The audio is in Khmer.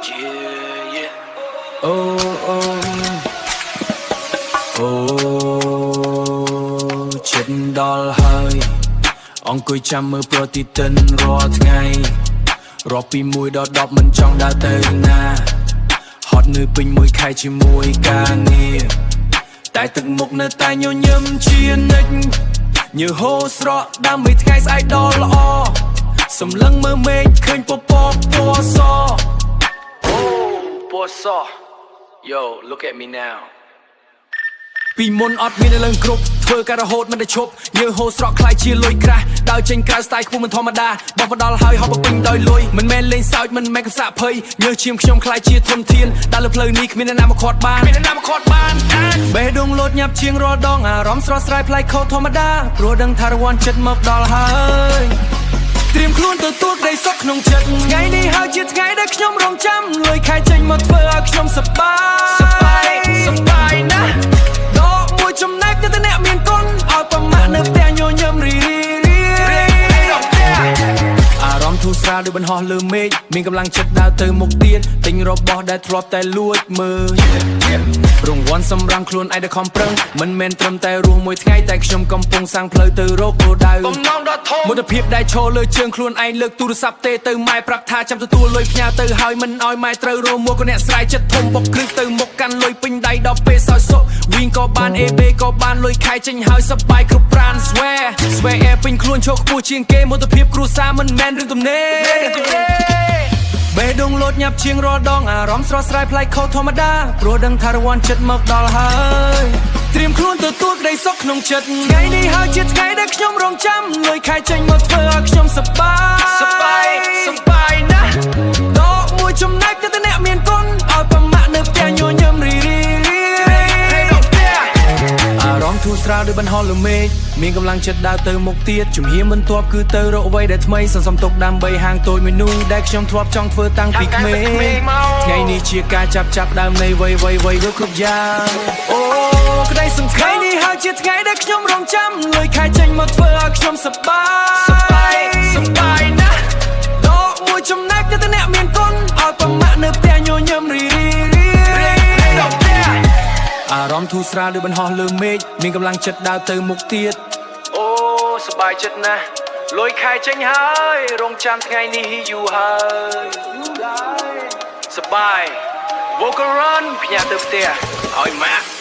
Yeah, yeah. Oh, oh, oh, chết đau hơi ông cùi chăm mưa pro ti tin rót ngày rót pi mùi đọt đọt mình trong đá tây na hot người bình mùi khai chỉ mùi ca nia tại từng mục nơi tai nhô nhâm chiên ích như hô sro đam mê ngày ai đó lo sầm lăng mơ mê khơi po po po so Poor saw. Yo, look at me now. ពីមុនអត់មាននៅឡើងគ្រប់ធ្វើការរហូតមិនได้ឈប់ញើហូស្រក់ខ្លាយជាលុយក្រាស់ដើរចេញក្រៅ style ខ្ពស់មិនធម្មតាបោះបដល់ហើយហប់ពេញដោយលុយមិនមែនលេងសើចមិនមែនកំសាកភ័យញើឈាមខ្ញុំខ្លាយជាធនធានដើរលើផ្លូវនេះគ្មានអ្នកណាមកខាត់បានបេះដូងលោតញាប់ជាងរាល់ដងអារម្មណ៍ស្រស់ស្រាយប្លែកខុសធម្មតាព្រោះដឹងថារង្វាន់ចិត្តមកដល់ហើយត្រៀមខ្លួនទទួលក្តីសុខក្នុងចិត្តថ្ងៃនេះហើយជាថ្ងៃដែលខ្ញុំរងចាំលុយខែចេញមកធ្វើឲ្យខ្ញុំសប្បាយណាស់ដកមួយចំណែកទៅអ្នកមានគុណឲ្យប្រមាថនៅផ្ទះញញឹមរីអារម្មណ៍ធូរស្រាលដូចបន្ហោះលើមេឃមានកម្លាំងចិត្តដើរទៅមុខទៀតទិញរបស់ដែលធ្លាប់តែលួចមើលរង្វាន់សម្រាប់ខ្លួនឯងដែលខំប្រឹងមិនមែនត្រឹមតែរស់មួយថ្ងៃតែខ្ញុំកំពុងសាំងផ្លូវទៅរកគោលដៅបំណងដ៏ធំមុខភាពដែលឈរលើជើងខ្លួនឯងលើកទូរស័ព្ទទេទៅម៉ែប្រាប់ថាចាំទទួលលុយផ្ញើទៅហើយមិនឲ្យម៉ែត្រូវរមួលក៏អ្នកស្រ័យចិត្តធំបុកគ្រឹះទៅមុខកាន់លុយពេញដៃដល់ពេលសោយសុខវិញក៏បាន AB ក៏បានលុយខែចេញហើយសប្បាយគ្រប់ប្រាន swear air ពេញខ្លួនឈរខ្ពស់ជាងគេមុខភាពគ្រួសារមិនមែនរឿងទំនេរបេះដូងលោតញាប់ជាងរាល់ដងអារម្មណ៍ស្រស់ស្រាយប្លែកខុសធម្មតាព្រោះដឹងថារង្វាន់ចិត្តមកដល់ហើយត្រៀមខ្លួនទទួលក្តីសុខក្នុងចិត្តថ្ងៃនេះហើយជាថ្ងៃដែលខ្ញុំរងចាំលុយខែចេញមកធ្វើឲ្យខ្ញុំសប្បាយណាស់ដកមួយចំណែកទៅអ្នកមានគុណឲ្យប្រមាថនៅផ្ទះញញឹមរីអារម្មណ៍ធូរស្រាលដូចបន្ហោះលើមេឃមានកម្លាំងចិត្តដើរទៅមុខទៀតជំហានបន្ទាប់គឺទៅរកអ្វីដែលថ្មីសន្សំទុកដើម្បីហាងតូចមួយនោះដែលខ្ញុំធ្លាប់ចង់ធ្វើតាំងពីក្មេងថ្ងៃនេះជាការចាប់ដើមនៃវ័យគ្រប់យ៉ាងអូក្តីសង្ឃឹមនេះហើយជាថ្ងៃដែលខ្ញុំរងចាំលុយខែចេញមកធ្វើឲ្យខ្ញុំសប្បាយណាស់ដកមួយចំណែកទៅអ្នកមានគុណឲ្យប្រមាថនៅផ្ទះញញឹមរីអារម្មណ៍ធូរស្រាលដូចបន្ហោះលើមេឃមានកម្លាំងចិត្តដើរទៅមុខទៀតអូសប្បាយចិត្តណាស់លុយខែចេញហើយរងចាំថ្ងៃនេះយូរហើយសប្បាយ Walk around ផ្ញើទៅផ្ទះឲ្យម៉ាក់